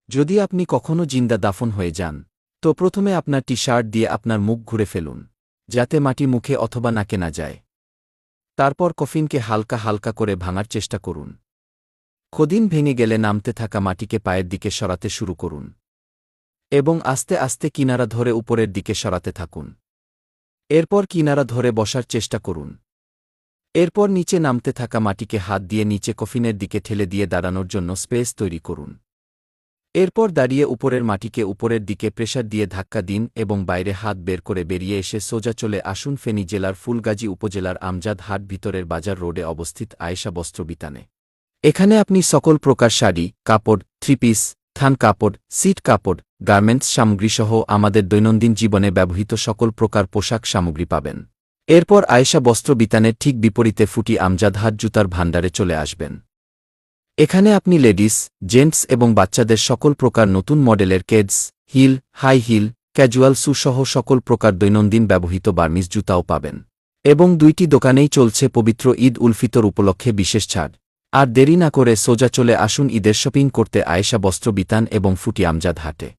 যদি আপনি কখনো জিন্দা দাফন হয়ে যান, তো প্রথমে আপনার টি-শার্ট দিয়ে আপনার মুখ ঘুরে ফেলুন, যাতে মাটি মুখে অথবা নাকে না যায়। তারপর কফিনকে হালকা হালকা করে ভাঙার চেষ্টা করুন। কদিন ভেঙে গেলে নামতে থাকা মাটিকে পায়ের দিকে সরাতে শুরু করুন এবং আস্তে আস্তে কিনারা ধরে উপরের দিকে সরাতে থাকুন। এরপর কিনারা ধরে বসার চেষ্টা করুন। এরপর নিচে নামতে থাকা মাটিকে হাত দিয়ে নিচে কফিনের দিকে ঠেলে দিয়ে দাঁড়ানোর জন্য স্পেস তৈরি করুন। এরপর দাঁড়িয়ে উপরের মাটিকে উপরের দিকে প্রেসার দিয়ে ধাক্কা দিন এবং বাইরে হাত বের করে বেরিয়ে এসে সোজা চলে আসুন ফেনী জেলার ফুলগাজী উপজেলার আমজাদ হাট ভিতরের বাজার রোডে অবস্থিত আয়েশা বস্ত্র বিতানে। এখানে আপনি সকল প্রকার শাড়ি, কাপড়, থ্রি পিস, থান কাপড়, সিট কাপড়, গার্মেন্টস সামগ্রীসহ আমাদের দৈনন্দিন জীবনে ব্যবহৃত সকল প্রকার পোশাক সামগ্রী পাবেন। এরপর আয়েশা বস্ত্র বিতানের ঠিক বিপরীতে ফুটি আমজাদ হাট জুতার ভাণ্ডারে চলে আসবেন। এখানে আপনি লেডিস, জেন্টস এবং বাচ্চাদের সকল প্রকার নতুন মডেলের Keds, heel, high heel, casual shoe সহ সকল প্রকার দৈনন্দিন ব্যবহৃত বার্মিজ জুতাও পাবেন। এবং দুইটি দোকানেই চলছে পবিত্র ঈদ উল ফিতর উপলক্ষে বিশেষ ছাড়। আর দেরি না করে সোজা চলে আসুন ঈদের শপিং করতে আয়েশা বস্ত্র বিতান এবং ফুটি আমজাদ হাটে।